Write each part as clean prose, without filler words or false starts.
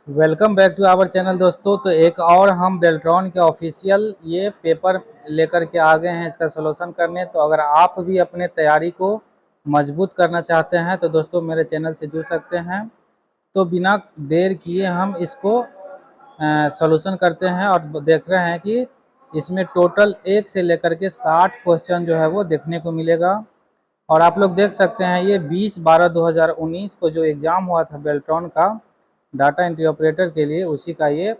Welcome back to our channel दोस्तों। तो एक और हम बेल्ट्रॉन के ऑफिशियल ये पेपर लेकर के आ गए हैं इसका सलूशन करने। तो अगर आप भी अपने तैयारी को मजबूत करना चाहते हैं तो दोस्तों मेरे चैनल से जुड़ सकते हैं। तो बिना देर किए हम इसको सलूशन करते हैं और देख रहे हैं कि इसमें टोटल 1 से लेकर के 60 क्वेश्चन जो है वो देखने को मिलेगा। और आप लोग देख सकते हैं ये 20/12/2019 को जो एग्ज़ाम हुआ था बेल्ट्रॉन का डाटा एंट्री ऑपरेटर के लिए, उसी का ये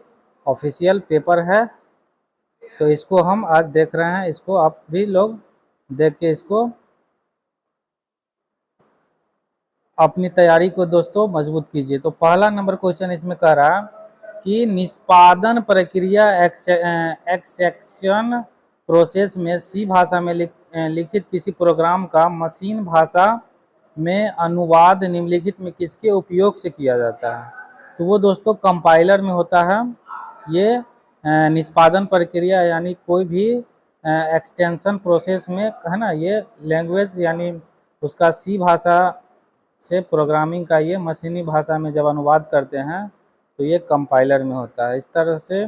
ऑफिशियल पेपर है। तो इसको हम आज देख रहे हैं, इसको आप भी लोग देख के इसको अपनी तैयारी को दोस्तों मजबूत कीजिए। तो पहला नंबर क्वेश्चन इसमें कह रहा है कि निष्पादन प्रक्रिया एक्सेक्शन प्रोसेस में सी भाषा में लिखित किसी प्रोग्राम का मशीन भाषा में अनुवाद निम्नलिखित में किसके उपयोग से किया जाता है। तो वो दोस्तों कंपाइलर में होता है। ये निष्पादन प्रक्रिया यानी कोई भी एक्सटेंशन प्रोसेस में है ना, ये लैंग्वेज यानी उसका सी भाषा से प्रोग्रामिंग का ये मशीनी भाषा में जब अनुवाद करते हैं तो ये कंपाइलर में होता है। इस तरह से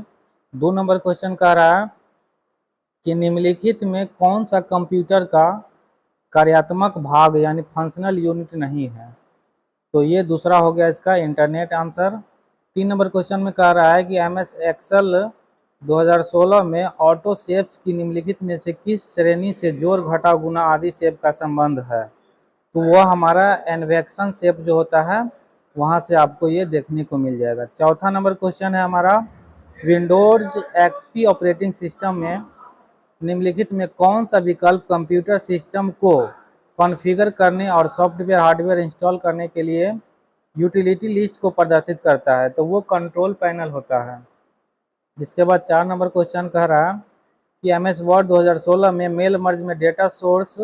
2 नंबर क्वेश्चन कह रहा है कि निम्नलिखित में कौन सा कंप्यूटर का कार्यात्मक भाग यानी फंक्शनल यूनिट नहीं है। तो ये दूसरा हो गया इसका इंटरनेट आंसर। 3 नंबर क्वेश्चन में कह रहा है कि MS एक्सेल 2016 में ऑटो शेप्स की निम्नलिखित में से किस श्रेणी से जोड़ घटाव गुना आदि शेप का संबंध है। तो वह हमारा एन्वेक्शन शेप जो होता है वहाँ से आपको ये देखने को मिल जाएगा। चौथा नंबर क्वेश्चन है हमारा विंडोज XP ऑपरेटिंग सिस्टम में निम्नलिखित में कौन सा विकल्प कंप्यूटर सिस्टम को कॉन्फ़िगर करने और सॉफ्टवेयर हार्डवेयर इंस्टॉल करने के लिए यूटिलिटी लिस्ट को प्रदर्शित करता है। तो वो कंट्रोल पैनल होता है। इसके बाद 4 नंबर क्वेश्चन कह रहा है कि MS वर्ड 2016 में मेल मर्ज में डेटा सोर्स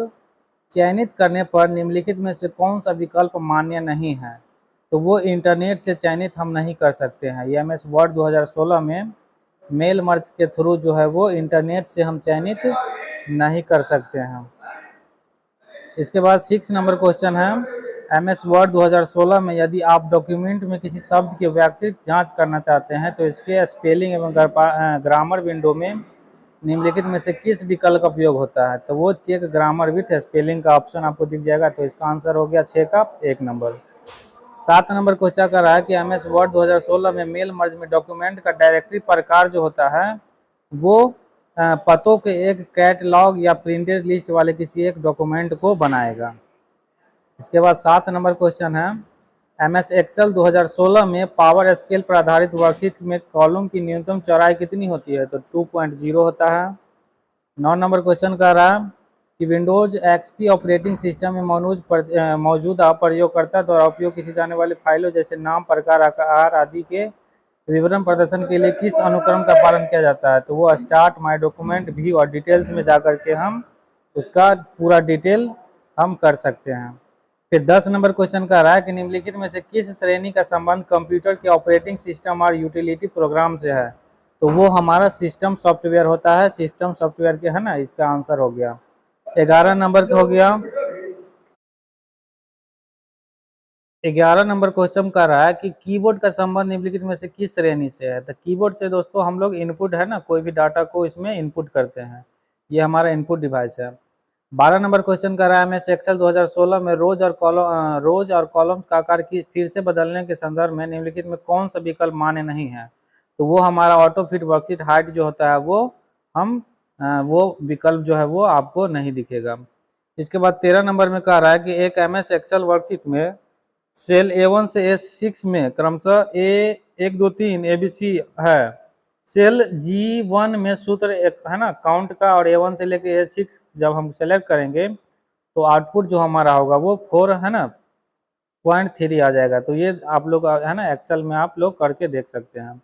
चयनित करने पर निम्नलिखित में से कौन सा विकल्प मान्य नहीं है। तो वो इंटरनेट से चयनित हम नहीं कर सकते हैं। ये MS वर्ड 2016 में मेल मर्ज के थ्रू जो है वो इंटरनेट से हम चयनित नहीं कर सकते हैं। इसके बाद 6 नंबर क्वेश्चन है MS वर्ड 2016 में यदि आप डॉक्यूमेंट में किसी शब्द की व्यक्तिगत जांच करना चाहते हैं तो इसके स्पेलिंग एवं ग्रामर विंडो में निम्नलिखित में से किस विकल्प का उपयोग होता है। तो वो चेक ग्रामर विथ स्पेलिंग का ऑप्शन आपको दिख जाएगा। तो इसका आंसर हो गया 6 का 1 नंबर। 7 नंबर क्वेश्चन कर रहा है कि MS वर्ड 2016 में मेल मर्ज में डॉक्यूमेंट का डायरेक्टरी प्रकार जो होता है वो पतों के एक कैटलॉग या प्रिंटेड लिस्ट वाले किसी एक डॉक्यूमेंट को बनाएगा। इसके बाद 7 नंबर क्वेश्चन है MS एक्सेल 2016 में पावर स्केल पर आधारित वर्कशीट में कॉलम की न्यूनतम चौड़ाई कितनी होती है। तो 2.0 होता है। 9 नंबर क्वेश्चन कह रहा है कि विंडोज XP ऑपरेटिंग सिस्टम में मौजूदा प्रयोगकर्ता द्वारा उपयोग की जाने वाली फाइलों जैसे नाम, प्रकार, आकार आदि के विवरण प्रदर्शन के लिए किस अनुक्रम का पालन किया जाता है। तो वो स्टार्ट, माय डॉक्यूमेंट, व्यू और डिटेल्स में जाकर के हम उसका पूरा डिटेल हम कर सकते हैं। फिर 10 नंबर क्वेश्चन का रहा है कि निम्नलिखित में से किस श्रेणी का संबंध कंप्यूटर के ऑपरेटिंग सिस्टम और यूटिलिटी प्रोग्राम से है। तो वो हमारा सिस्टम सॉफ्टवेयर होता है। सिस्टम सॉफ्टवेयर के है ना, इसका आंसर हो गया 11 नंबर का हो गया। 11 नंबर क्वेश्चन का रहा है कि कीबोर्ड का संबंध निम्नलिखित में से किस श्रेणी से है। तो कीबोर्ड से दोस्तों हम लोग इनपुट है ना, कोई भी डाटा को इसमें इनपुट करते हैं, ये हमारा इनपुट डिवाइस है। 12 नंबर क्वेश्चन का रहा है MS एक्सेल 2016 में रोज और कॉलम का आकार की फिर से बदलने के संदर्भ में निम्नलिखित में कौन सा विकल्प मान्य नहीं है। तो वो हमारा ऑटो फिट वर्कशीट हाइट जो होता है वो विकल्प जो है वो आपको नहीं दिखेगा। इसके बाद 13 नंबर में कह रहा है कि एक MS एक्सेल वर्कशीट में सेल A1 से A6 में क्रमशः A1 2 3 ABC है। सेल G1 में सूत्र एक है ना काउंट का, और A1 से लेकर A6 जब हम सेलेक्ट करेंगे तो आउटपुट जो हमारा होगा वो 4 है ना 0.3 आ जाएगा। तो ये आप लोग है ना एक्सेल में आप लोग करके देख सकते हैं।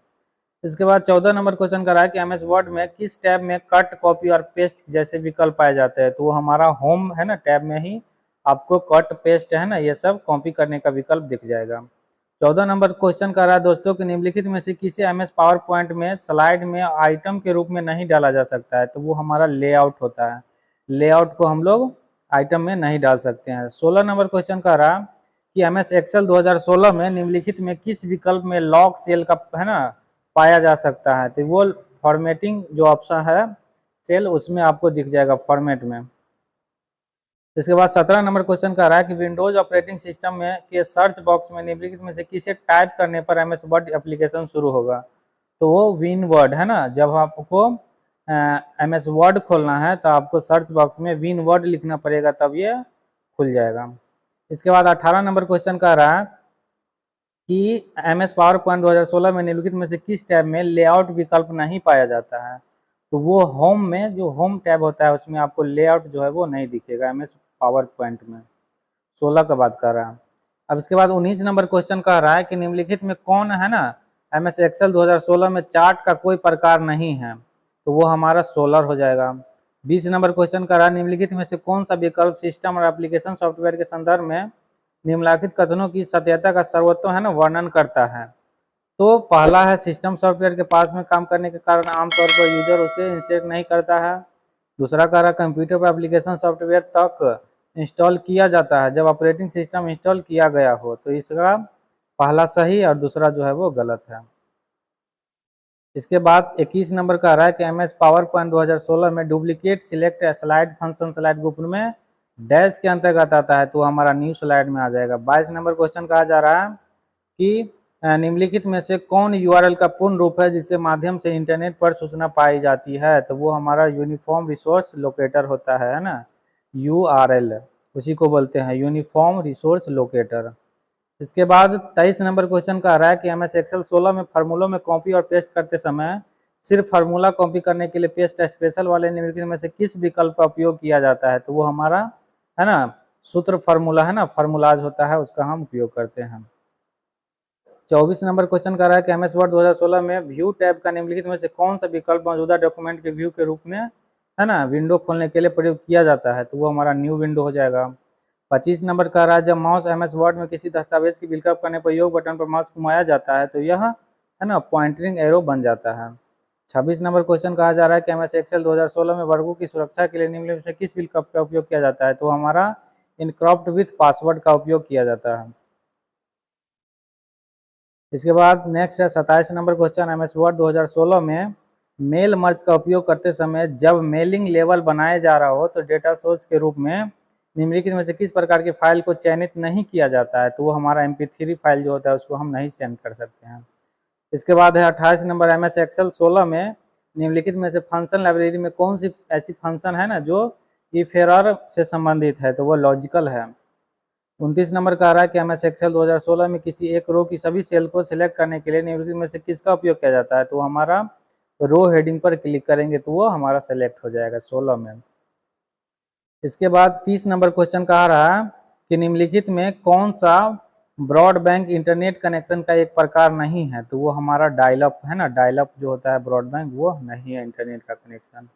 इसके बाद 14 नंबर क्वेश्चन का रहा है कि MS वर्ड में किस टैब में कट, कॉपी और पेस्ट जैसे विकल्प पाए जाते हैं। तो वो हमारा होम है ना टैब में ही आपको कट, पेस्ट है ना ये सब कॉपी करने का विकल्प दिख जाएगा। 14 नंबर क्वेश्चन का रहा है दोस्तों कि निम्नलिखित में से किसी MS पावर पॉइंट में स्लाइड में आइटम के रूप में नहीं डाला जा सकता है। तो वो हमारा लेआउट होता है। लेआउट को हम लोग आइटम में नहीं डाल सकते हैं। 16 नंबर क्वेश्चन का रहा कि MS एक्सेल 2016 में निम्नलिखित में किस विकल्प में लॉग सेल का है ना पाया जा सकता है। तो वो फॉर्मेटिंग जो ऑप्शन है सेल उसमें आपको दिख जाएगा फॉर्मेट में। इसके बाद 17 नंबर क्वेश्चन कह रहा है कि विंडोज ऑपरेटिंग सिस्टम में के सर्च बॉक्स में निम्नलिखित में से किसे टाइप करने पर MS वर्ड एप्लीकेशन शुरू होगा। तो वो विन वर्ड है ना, जब आपको MS वर्ड खोलना है तो आपको सर्च बॉक्स में विन वर्ड लिखना पड़ेगा तब ये खुल जाएगा। इसके बाद 18 नंबर क्वेश्चन कह रहा है कि MS पावर पॉइंट 2016 में निम्नलिखित में से किस टैब में लेआउट विकल्प नहीं पाया जाता है। तो वो होम में जो होम टैब होता है उसमें आपको लेआउट जो है वो नहीं दिखेगा MS पावर पॉइंट में। 16 का बात कर रहा है। अब इसके बाद 19 नंबर क्वेश्चन कह रहा है कि निम्नलिखित में कौन है ना MS एक्सेल 2016 में चार्ट का कोई प्रकार नहीं है। तो वो हमारा सोलर हो जाएगा। 20 नंबर क्वेश्चन कह रहा है निम्नलिखित में से कौन सा विकल्प सिस्टम और एप्लीकेशन सॉफ्टवेयर के संदर्भ में निम्नलिखित कथनों की सत्यता का सर्वोत्तम है ना वर्णन करता है। तो पहला है सिस्टम सॉफ्टवेयर के पास में काम करने के कारण आमतौर पर यूजर उसे इंस्टॉल नहीं करता है। दूसरा कह रहा है कंप्यूटर पर एप्लीकेशन सॉफ्टवेयर तक इंस्टॉल किया जाता है जब ऑपरेटिंग सिस्टम इंस्टॉल किया गया हो। तो इसका पहला सही और दूसरा जो है वो गलत है। इसके बाद 21 नंबर का रहा है कि MS पावर पॉइंट 2016 में duplicate select slide function slide group में डैश के अंतर्गत आता है तो हमारा न्यू स्लाइड में आ जाएगा। 22 नंबर क्वेश्चन कहा जा रहा है कि निम्नलिखित में से कौन URL का पूर्ण रूप है जिसके माध्यम से इंटरनेट पर सूचना पाई जाती है। तो वो हमारा यूनिफॉर्म रिसोर्स लोकेटर होता है ना, URL उसी को बोलते हैं यूनिफॉर्म रिसोर्स लोकेटर। इसके बाद 23 नंबर क्वेश्चन का रहा है कि MS एक्सेल 16 में फार्मूलों में कॉपी और पेस्ट करते समय सिर्फ फार्मूला कॉपी करने के लिए पेस्ट स्पेशल वाले निम्नलिखित में से किस विकल्प का उपयोग किया जाता है। तो वो हमारा है ना सूत्र फार्मूला है ना, फार्मूलाज होता है उसका हम उपयोग करते हैं। 24 नंबर क्वेश्चन का रहा है कि MS वर्ड 2016 में व्यू टैब का निम्नलिखित में से कौन सा विकल्प मौजूदा डॉक्यूमेंट के व्यू के रूप में है ना विंडो खोलने के लिए प्रयोग किया जाता है। तो वो हमारा न्यू विंडो हो जाएगा। 25 नंबर का रहा है जब माउस MS वर्ड में किसी दस्तावेज की विकल्प करने पर योग बटन पर माउस घुमाया जाता है तो यह है ना पॉइंटिंग एरो बन जाता है। 26 नंबर क्वेश्चन कहा जा रहा है कि MS एक्सेल 2016 में वर्गों की सुरक्षा के लिए निम्नलिखित में से किस विकल्प का उपयोग किया जाता है। तो हमारा इनक्रप्ट विथ पासवर्ड का उपयोग किया जाता है। इसके बाद नेक्स्ट है 27 नंबर क्वेश्चन MS वर्ड 2016 में मेल मर्ज का उपयोग करते समय जब मेलिंग लेवल बनाया जा रहा हो तो डेटा सोर्स के रूप में निम्नलिखित में से किस प्रकार की फाइल को चयनित नहीं किया जाता है। तो वो हमारा MP3 फाइल जो होता है उसको हम नहीं चयन कर सकते हैं। इसके बाद है 28 नंबर MS एक्सेल 16 में निम्नलिखित में से फंक्शन लाइब्रेरी में कौन सी ऐसी फंक्शन है ना जो इफ एरर से संबंधित है। तो वो लॉजिकल है। 29 नंबर का आ रहा है कि MS एक्सेल 2016 में किसी एक रो की सभी सेल को सिलेक्ट करने के लिए निम्नलिखित में से किसका उपयोग किया जाता है। तो हमारा रो हेडिंग पर क्लिक करेंगे तो वो हमारा सेलेक्ट हो जाएगा 16 में। इसके बाद 30 नंबर क्वेश्चन कहा रहा है कि निम्नलिखित में कौन सा ब्रॉडबैंड इंटरनेट कनेक्शन का एक प्रकार नहीं है। तो वो हमारा डायल अप है ना, डायल अप जो होता है ब्रॉडबैंड वो नहीं है इंटरनेट का कनेक्शन।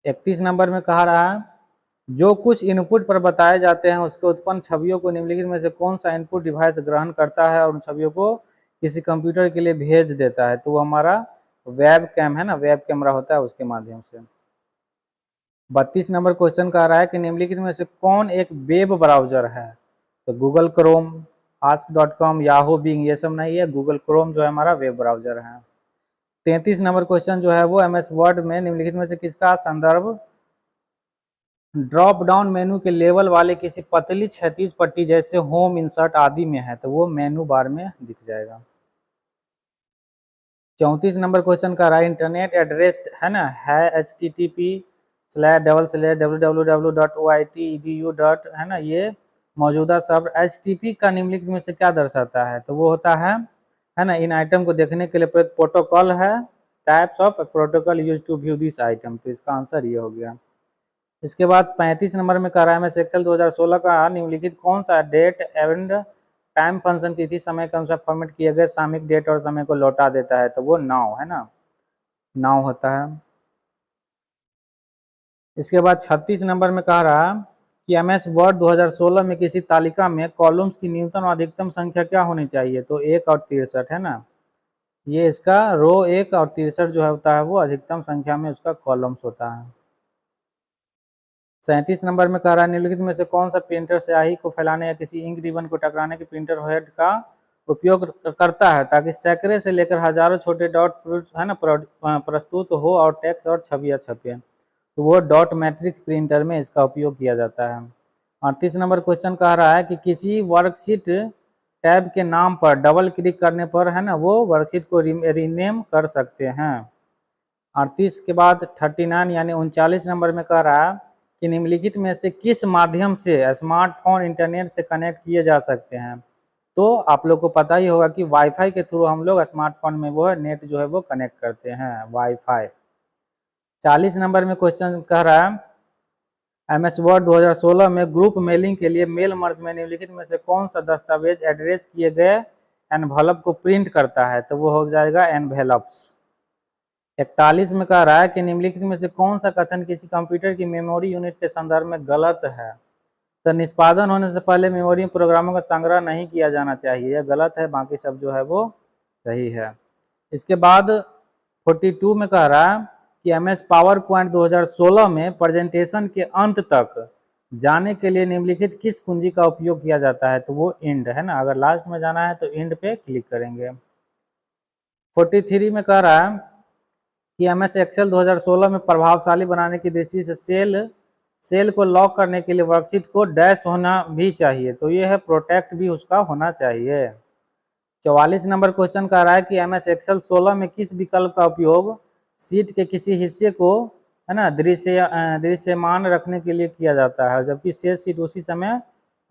31 नंबर में कहा रहा है जो कुछ इनपुट पर बताए जाते हैं उसके उत्पन्न छवियों को निम्नलिखित में से कौन सा इनपुट डिवाइस ग्रहण करता है और उन छवियों को किसी कंप्यूटर के लिए भेज देता है। तो वो हमारा वेब कैम है ना, वेब कैमरा होता है उसके माध्यम से। 32 नंबर क्वेश्चन का रहा है कि निम्नलिखित में से कौन एक वेब ब्राउजर है। तो Google Chrome, ask.com, Yahoo, Bing ये सब नहीं है, गूगल क्रोम जो है हमारा वेब ब्राउजर है। 33 नंबर क्वेश्चन जो है वो MS वर्ड में निम्नलिखित में से किसका संदर्भ ड्रॉप डाउन मेनू के लेवल वाले किसी पतली क्षैतिज पट्टी जैसे होम, इंसर्ट आदि में है। तो वो मेनू बार में दिख जाएगा। 34 नंबर क्वेश्चन का रहा इंटरनेट एड्रेस है ना है http://www.oitedu. है ना, ये मौजूदा शब्द HTTP का निम्नलिखित में से क्या दर्शाता है। तो वो होता है ना इन आइटम को देखने के लिए प्रयुक्त प्रोटोकॉल है, types of protocol use to view this item. तो इसका आंसर ये हो गया। इसके बाद 35 नंबर में कह रहा है MS एक्सेल 2016 का निम्नलिखित कौन सा डेट एंड टाइम फंक्शन तिथि समय के अनुसार फॉर्मेट किए गए सामयिक डेट और समय को लौटा देता है। तो वो नाउ है ना, नाउ होता है। इसके बाद 36 नंबर में कह रहा कि MS वर्ड 2016 में किसी तालिका में कॉलम्स की न्यूनतम और अधिकतम संख्या क्या होनी चाहिए। तो 1 और 63 है ना, ये इसका रो 1 और 63 जो होता है वो अधिकतम संख्या में उसका कॉलम्स होता है। 37 नंबर में कह रहा है निम्नलिखित में से कौन सा प्रिंटर स्याही को फैलाने या किसी इंक रिबन को टकराने के प्रिंटर हेड का उपयोग करता है ताकि सैकड़े से लेकर हजारों छोटे डॉट है ना प्रस्तुत हो और टेक्स्ट और छवियां छपे, तो वो डॉट मैट्रिक्स प्रिंटर में इसका उपयोग किया जाता है। 38 नंबर क्वेश्चन कह रहा है कि किसी वर्कशीट टैब के नाम पर डबल क्लिक करने पर है ना वो वर्कशीट को रीनेम कर सकते हैं। 38 के बाद 39 यानी 39 नंबर में कह रहा है कि निम्नलिखित में से किस माध्यम से स्मार्टफोन इंटरनेट से कनेक्ट किए जा सकते हैं। तो आप लोग को पता ही होगा कि वाईफाई के थ्रू हम लोग स्मार्टफोन में वो है नेट जो है वो कनेक्ट करते हैं वाईफाई। 40 नंबर में क्वेश्चन कह रहा है MS वर्ड 2016 में ग्रुप मेलिंग के लिए मेल मर्ज में निम्नलिखित में से कौन सा दस्तावेज एड्रेस किए गए एनवलप को प्रिंट करता है, तो वो हो जाएगा एनवेलप्स। 41 में कह रहा है कि निम्नलिखित में से कौन सा कथन किसी कंप्यूटर की मेमोरी यूनिट के संदर्भ में गलत है, तो निष्पादन होने से पहले मेमोरी में प्रोग्रामों का संग्रह नहीं किया जाना चाहिए, यह गलत है, बाकी सब जो है वो सही है। इसके बाद 42 में कह रहा है कि MS पावर पॉइंट 2016 में प्रेजेंटेशन के अंत तक जाने के लिए निम्नलिखित किस कुंजी का उपयोग किया जाता है, तो वो इंड है ना, अगर लास्ट में जाना है तो इंड पे क्लिक करेंगे। 43 में कह रहा है कि MS एक्सेल 2016 में प्रभावशाली बनाने की दृष्टि से सेल को लॉक करने के लिए वर्कशीट को डैश होना भी चाहिए, तो ये है प्रोटेक्ट भी उसका होना चाहिए। 44 नंबर क्वेश्चन कह रहा है कि MS एक्सेल 16 में किस विकल्प का उपयोग शीट के किसी हिस्से को है ना दृश्यमान रखने के लिए किया जाता है, जबकि शेष शीट उसी समय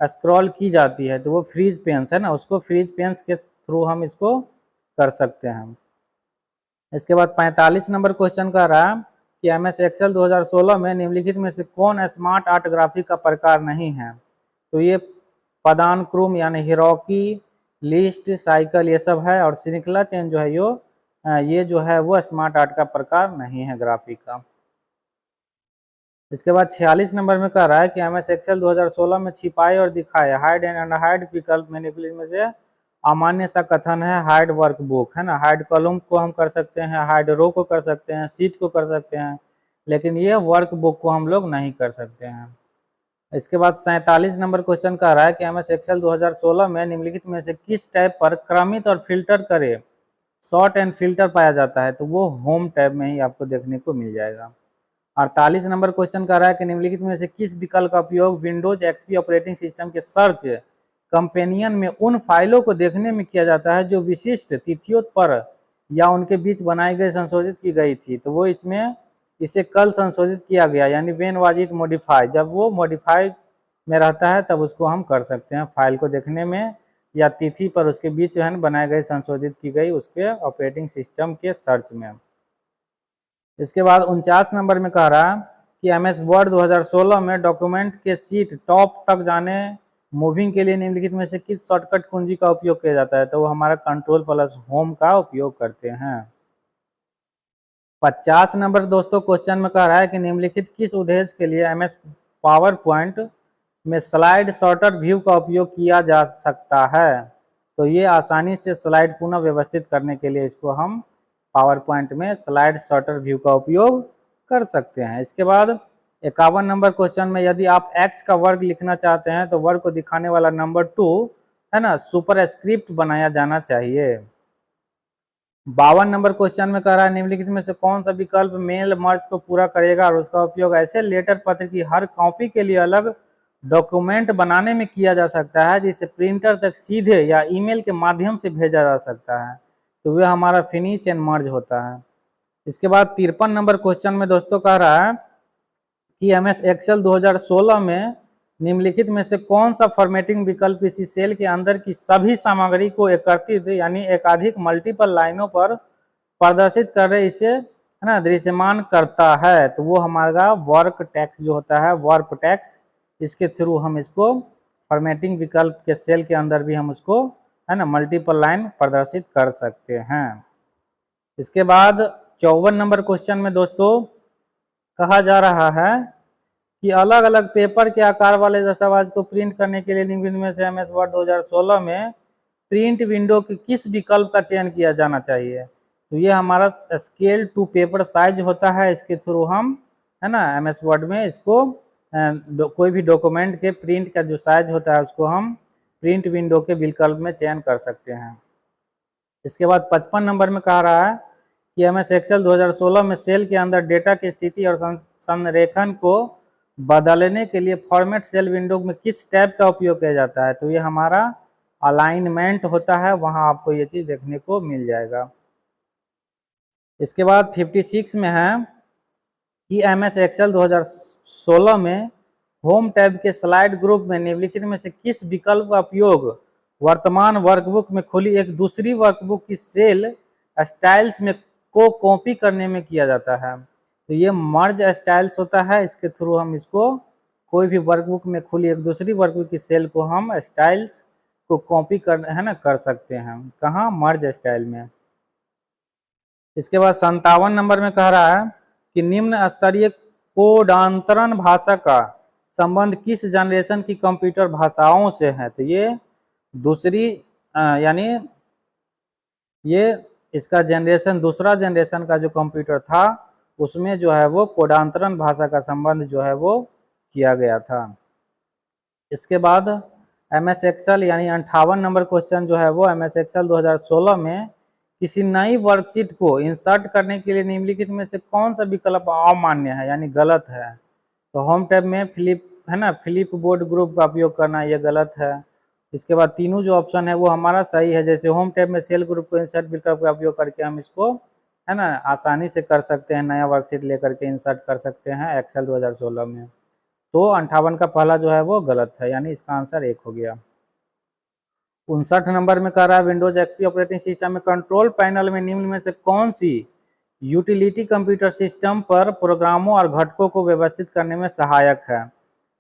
स्क्रॉल की जाती है, तो वो फ्रीज पेन्स है ना, उसको फ्रीज पेन्स के थ्रू हम इसको कर सकते हैं। इसके बाद 45 नंबर क्वेश्चन कह रहा है कि MS एक्सेल 2016 में निम्नलिखित में से कौन स्मार्ट आर्ट ग्राफिक का प्रकार नहीं है, तो ये पदानुक्रम यानी हियरार्की, लिस्ट, साइकिल ये सब है, और श्रृंखला चेन जो है ये जो है वो स्मार्ट आर्ट का प्रकार नहीं है ग्राफिक का। इसके बाद 46 नंबर में कह रहा है कि MS एक्सेल 2016 में छिपाए और दिखाए हाइड एंड अनहाइड विकल्प में निम्नलिखित में से अमान्य सा कथन है हाइड वर्कबुक है ना, हाइड कॉलम को हम कर सकते हैं, हाइड रो को कर सकते हैं, शीट को कर सकते हैं, लेकिन ये वर्कबुक को हम लोग नहीं कर सकते हैं। इसके बाद 47 नंबर क्वेश्चन कह रहा है कि MS एक्सेल 2016 में निम्नलिखित में से किस टैब पर क्रमित और फिल्टर करे शॉर्ट एंड फिल्टर पाया जाता है, तो वो होम टैब में ही आपको देखने को मिल जाएगा। 48 नंबर क्वेश्चन कह रहा है कि निम्नलिखित में से किस विकल्प का उपयोग विंडोज XP ऑपरेटिंग सिस्टम के सर्च कंपेनियन में उन फाइलों को देखने में किया जाता है जो विशिष्ट तिथियों पर या उनके बीच बनाई गई संशोधित की गई थी, तो वो इसमें इसे कल संशोधित किया गया यानी व्हेन वाज इट मॉडिफाइड, जब वो मॉडिफाई में रहता है तब उसको हम कर सकते हैं फाइल को देखने में, या तिथि पर उसके बीच है बनाए गए संशोधित की गई उसके ऑपरेटिंग सिस्टम के सर्च में। इसके बाद 49 नंबर में कह रहा है कि MS वर्ड 2016 में डॉक्यूमेंट के सीट टॉप तक जाने मूविंग के लिए निम्नलिखित में से किस शॉर्टकट कुंजी का उपयोग किया जाता है, तो वो हमारा Ctrl+Home का उपयोग करते हैं। 50 नंबर दोस्तों क्वेश्चन में कह रहा है कि निम्नलिखित किस उद्देश्य के लिए MS पावर पॉइंट में स्लाइड शॉर्टर व्यू का उपयोग किया जा सकता है, तो ये आसानी से स्लाइड पुनः व्यवस्थित करने के लिए इसको हम पावर पॉइंट में स्लाइड शॉर्टर व्यू का उपयोग कर सकते हैं। इसके बाद 51 नंबर क्वेश्चन में यदि आप x का वर्ग लिखना चाहते हैं तो वर्ग को दिखाने वाला नंबर 2 है ना सुपर स्क्रिप्ट बनाया जाना चाहिए। 52 नंबर क्वेश्चन में कह रहा है निम्नलिखित में से कौन सा विकल्प मेल मर्ज को पूरा करेगा और उसका उपयोग ऐसे लेटर पत्र की हर कॉपी के लिए अलग डॉक्यूमेंट बनाने में किया जा सकता है जिसे प्रिंटर तक सीधे या ईमेल के माध्यम से भेजा जा सकता है, तो वह हमारा फिनिश एंड मर्ज होता है। इसके बाद 53 नंबर क्वेश्चन में दोस्तों कह रहा है कि MS एक्सेल 2016 में निम्नलिखित में से कौन सा फॉर्मेटिंग विकल्प किसी सेल के अंदर की सभी सामग्री को एकत्रित यानी एकाधिक मल्टीपल लाइनों पर प्रदर्शित कर रहे इसे है ना दृश्यमान करता है, तो वो हमारा वर्क टेक्स्ट जो होता है वर्क टेक्स्ट, इसके थ्रू हम इसको फॉर्मेटिंग विकल्प के सेल के अंदर भी हम उसको है ना मल्टीपल लाइन प्रदर्शित कर सकते हैं। इसके बाद 54 नंबर क्वेश्चन में दोस्तों कहा जा रहा है कि अलग अलग पेपर के आकार वाले दस्तावेज को प्रिंट करने के लिए निम्न में से MS वर्ड 2016 में प्रिंट विंडो के किस विकल्प का चयन किया जाना चाहिए, तो ये हमारा स्केल टू पेपर साइज होता है, इसके थ्रू हम है ना MS वर्ड में इसको कोई भी डॉक्यूमेंट के प्रिंट का जो साइज होता है उसको हम प्रिंट विंडो के विकल्प में चयन कर सकते हैं। इसके बाद 55 नंबर में कह रहा है कि एमएस एक्सेल 2016 में सेल के अंदर डेटा की स्थिति और संरेखण को बदलने के लिए फॉर्मेट सेल विंडो में किस टैब का उपयोग किया जाता है। तो ये हमारा अलाइनमेंट होता है, वहां आपको ये चीज देखने को मिल जाएगा। इसके बाद 56 में है कि एमएस एक्सेल 2016 में होम टैब के स्लाइड ग्रुप में निम्नलिखित में से किस विकल्प का उपयोग वर्तमान वर्कबुक में खुली एक दूसरी वर्कबुक की सेल स्टाइल्स में को कॉपी करने में किया जाता है। तो ये मर्ज स्टाइल्स होता है, इसके थ्रू हम इसको कोई भी वर्कबुक में खुली एक दूसरी वर्कबुक की सेल को हम स्टाइल्स को कॉपी कर सकते हैं। कहाँ? मर्ज स्टाइल में। इसके बाद 57 नंबर में कह रहा है कि निम्न स्तरीय कोडांतरण भाषा का संबंध किस जनरेशन की कंप्यूटर भाषाओं से है। तो ये दूसरी यानी ये इसका जनरेशन दूसरा जनरेशन का जो कंप्यूटर था उसमें जो है वो कोडांतरण भाषा का संबंध जो है वो किया गया था। इसके बाद एमएस एक्सेल यानी 58 नंबर क्वेश्चन जो है वो एमएस एक्सेल 2016 में किसी नई वर्कशीट को इंसर्ट करने के लिए निम्नलिखित में से कौन सा विकल्प अमान्य है यानी गलत है। तो होम टैब में फ्लिप बोर्ड ग्रुप का उपयोग करना ये गलत है। इसके बाद तीनों जो ऑप्शन है वो हमारा सही है। जैसे होम टैब में सेल ग्रुप को इंसर्ट विकल्प का उपयोग करके हम इसको आसानी से कर सकते हैं, नया वर्कशीट लेकर के इंसर्ट कर सकते हैं एक्सेल 2016 में। तो 58 का पहला जो है वो गलत है, यानी इसका आंसर 1 हो गया। 59 नंबर में कह रहा है विंडोज एक्सपी ऑपरेटिंग सिस्टम में कंट्रोल पैनल में निम्न में से कौन सी यूटिलिटी कंप्यूटर सिस्टम पर प्रोग्रामों और घटकों को व्यवस्थित करने में सहायक है।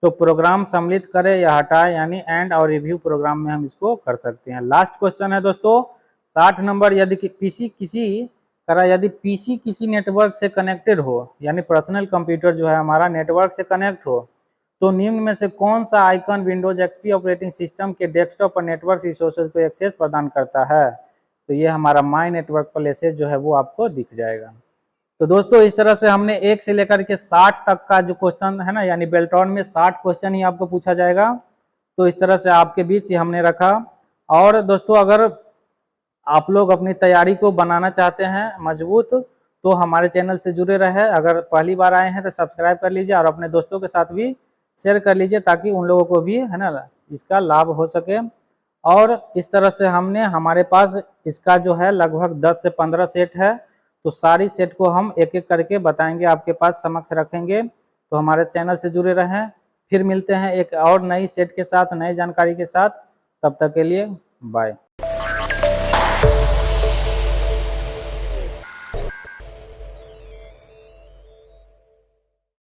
तो प्रोग्राम सम्मिलित करे या हटाए यानी एंड और रिव्यू प्रोग्राम में हम इसको कर सकते हैं। लास्ट क्वेश्चन है दोस्तों 60 नंबर, यदि पीसी किसी नेटवर्क से कनेक्टेड हो यानी पर्सनल कंप्यूटर जो है हमारा नेटवर्क से कनेक्ट हो तो निम्न में से कौन सा icon Windows XP operating system के डेस्कटॉप पर नेटवर्क रिसोर्सेज को एक्सेस प्रदान करता है। तो ये हमारा माई नेटवर्क प्लेसेस जो है वो आपको दिख जाएगा। तो दोस्तों इस तरह से हमने 1 से लेकर के 60 तक का जो क्वेश्चन है ना, यानी बेल्ट्रॉन में 60 क्वेश्चन ही आपको पूछा जाएगा। तो इस तरह से आपके बीच ही हमने रखा। और दोस्तों अगर आप लोग अपनी तैयारी को बनाना चाहते हैं मजबूत तो हमारे चैनल से जुड़े रहे। अगर पहली बार आए हैं तो सब्सक्राइब कर लीजिए और अपने दोस्तों के साथ भी शेयर कर लीजिए ताकि उन लोगों को भी इसका लाभ हो सके। और इस तरह से हमारे पास इसका जो है लगभग 10 से 15 सेट है। तो सारी सेट को हम एक एक करके बताएंगे, आपके पास समक्ष रखेंगे। तो हमारे चैनल से जुड़े रहें। फिर मिलते हैं एक और नई सेट के साथ, नई जानकारी के साथ। तब तक के लिए बाय।